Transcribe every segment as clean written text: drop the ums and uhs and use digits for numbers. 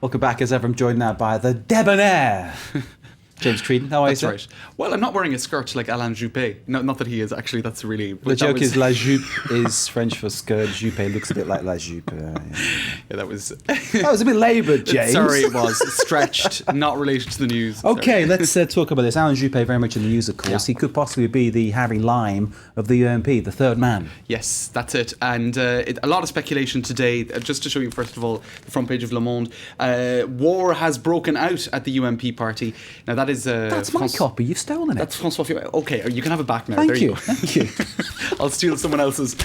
Welcome back as ever. I'm joined now by the debonair James Creedon. How are you, sir? That's right. Well, I'm not wearing a skirt like Alain Juppé. No, not that he is, actually. That's really... The joke is la jupe is French for skirt. Juppé looks a bit like la jupe. Yeah, that was... That was a bit laboured, James. Sorry, it was. Stretched, not related to the news. Okay, let's talk about this. Alain Juppé, very much in the news, of course. Yeah. He could possibly be the Harry Lime of the UMP, the third man. Yes, that's it. And a lot of speculation today. Just to show you, first of all, the front page of Le Monde. War has broken out at the UMP party. Now, that is... That's my copy. You've stolen it. That's François Fillon. Okay, you can have it back now. Thank there you. go. Thank you. I'll steal someone else's.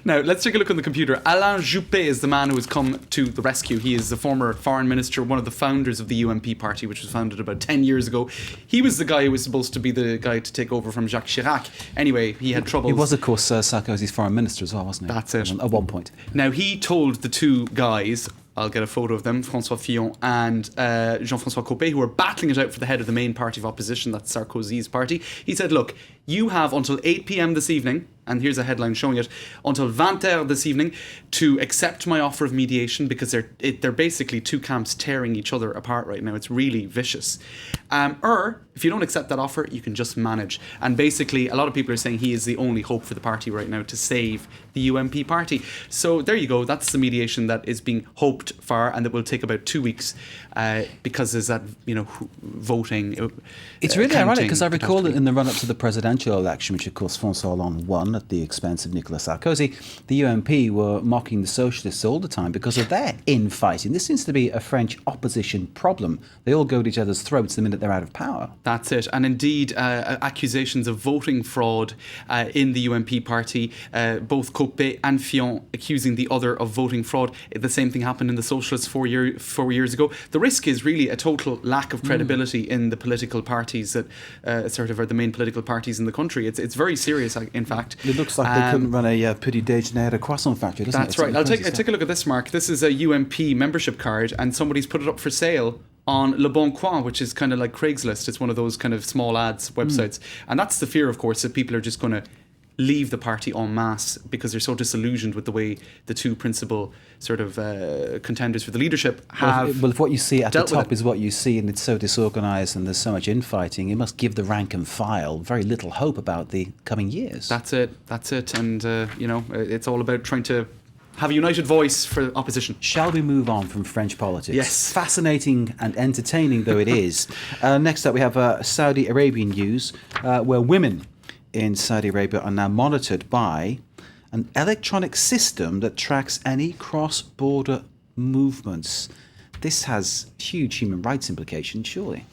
Now, let's take a look on the computer. Alain Juppé is the man who has come to the rescue. He is the former foreign minister, one of the founders of the UMP party, which was founded about 10 years ago. He was the guy who was supposed to be the guy to take over from Jacques Chirac. Anyway, he had troubles. He was, of course, Sarkozy's foreign minister as well, wasn't he? That's it. At one point. Now, he told the two guys... I'll get a photo of them, François Fillon and Jean-François Copé, who are battling it out for the head of the main party of opposition, that's Sarkozy's party. He said, look, you have until 8 p.m. this evening, and here's a headline showing it, until 20h this evening to accept my offer of mediation, because they're basically two camps tearing each other apart right now. It's really vicious. Or, if you don't accept that offer, you can just manage. And basically, a lot of people are saying he is the only hope for the party right now to save the UMP party. So there you go. That's the mediation that is being hoped for, and that will take about 2 weeks because there's that, voting. It's really ironic because I recall that in the run-up to the presidential election, which of course François Hollande won at the expense of Nicolas Sarkozy, the UMP were mocking the socialists all the time because of their infighting. This seems to be a French opposition problem. They all go at each other's throats the minute they're out of power. That's it. And indeed, accusations of voting fraud in the UMP party, both Copé and Fillon accusing the other of voting fraud. The same thing happened in the socialists 4 years ago. The risk is really a total lack of credibility in the political parties that sort of are the main political parties in the country. It's very serious, in fact. It looks like they couldn't run a Petit Déjeuner at a croissant factory, doesn't it? That's right. I'll take a look at this, Mark. This is a UMP membership card, and somebody's put it up for sale on Le Bon Coin, which is kind of like Craigslist. It's one of those kind of small ads websites. And that's the fear, of course, that people are just going to leave the party en masse because they're so disillusioned with the way the two principal sort of contenders for the leadership have Well, if what you see at the top it. is what you see and it's so disorganised and there's so much infighting, it must give the rank and file very little hope about the coming years. That's it. And, it's all about trying to have a united voice for opposition. Shall we move on from French politics? Yes. Fascinating and entertaining though it is. Next up we have Saudi Arabian news where women in Saudi Arabia are now monitored by an electronic system that tracks any cross-border movements. This has huge human rights implications, surely.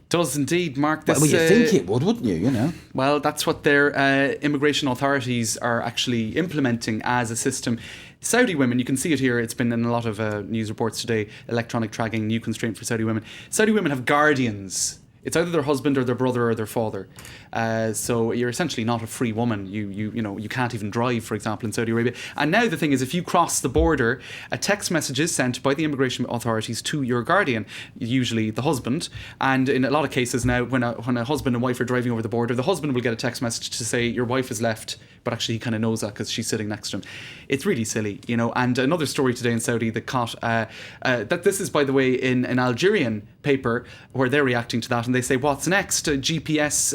Does indeed, Mark. This, Well, you'd think it would, wouldn't you, Well, that's what their immigration authorities are actually implementing as a system. Saudi women, you can see it here, it's been in a lot of news reports today, electronic tracking, new constraint for Saudi women. Saudi women have guardians. It's either their husband or their brother or their father. So you're essentially not a free woman. You can't even drive, for example, in Saudi Arabia. And now the thing is, if you cross the border, a text message is sent by the immigration authorities to your guardian, usually the husband. And in a lot of cases now, when a husband and wife are driving over the border, the husband will get a text message to say your wife has left, but actually he kind of knows that because she's sitting next to him. It's really silly, And another story today in Saudi that caught that this is, by the way, in an Algerian paper where they're reacting to that, and they say, "What's next? GPS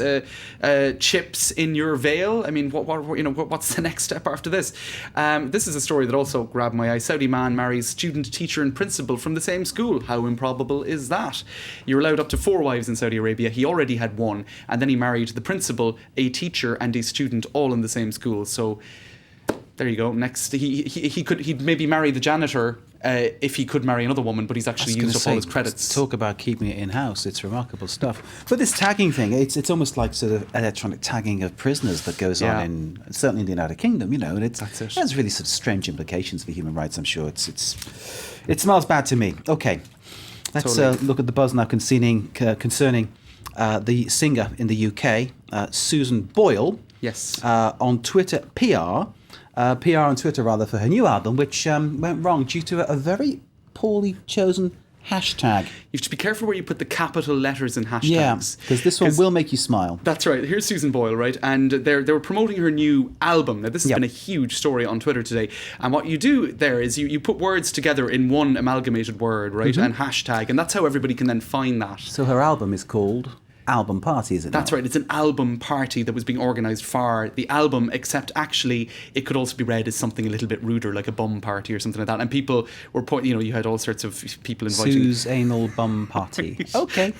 chips in your veil? I mean, what's the next step after this?" This is a story that also grabbed my eye. Saudi man marries student, teacher, and principal from the same school. How improbable is that? You're allowed up to 4 wives in Saudi Arabia. He already had 1, and then he married the principal, a teacher, and a student, all in the same school. So there you go. Next, he'd maybe marry the janitor if he could marry another woman, but he's actually used up all his credits. Talk about keeping it in-house. It's remarkable stuff. But this tagging thing, it's almost like sort of electronic tagging of prisoners that goes on certainly in the United Kingdom, and it has really sort of strange implications for human rights, I'm sure. It smells bad to me. Okay, let's look at the buzz now concerning the singer in the UK, Susan Boyle. Yes. On Twitter, PR on Twitter rather, for her new album, which went wrong due to a very poorly chosen Hashtag. You have to be careful where you put the capital letters in hashtags. Yeah, because this one will make you smile. That's right. Here's Susan Boyle, right? And they were promoting her new album. Now, this has been a huge story on Twitter today. And what you do there is you put words together in one amalgamated word, right? And hashtag. And that's how everybody can then find that. So her album is called Album Party, is it? That's right. It's an album party that was being organised for the album, except actually it could also be read as something a little bit ruder, like a bum party or something like that. And people were you had all sorts of people inviting. Sue's Anal Bum Party. Okay.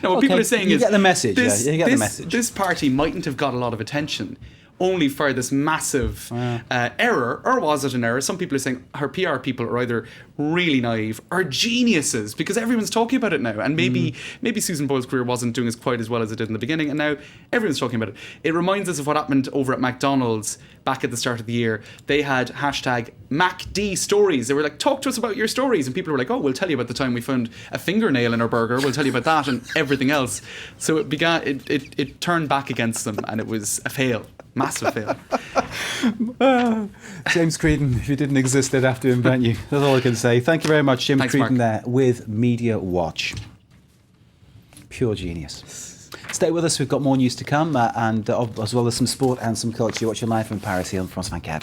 Now, what people are saying you is... get the message. You get the message. This party mightn't have got a lot of attention, only for this massive error. Or was it an error? Some people are saying her PR people are either really naive or geniuses, because everyone's talking about it now. And maybe Susan Boyle's career wasn't doing quite as well as it did in the beginning, and now everyone's talking about it. It reminds us of what happened over at McDonald's back at the start of the year. They had hashtag MacD stories. They were like, talk to us about your stories. And people were like, oh, we'll tell you about the time we found a fingernail in our burger. We'll tell you about that and everything else. So it turned back against them, and it was a fail. Massive fail. James Creedon, if you didn't exist, they'd have to invent you. That's all I can say. Thank you very much, James Creedon, there with Media Watch. Pure genius. Stay with us. We've got more news to come, and as well as some sport and some culture. Watch your life in Paris here on France 24.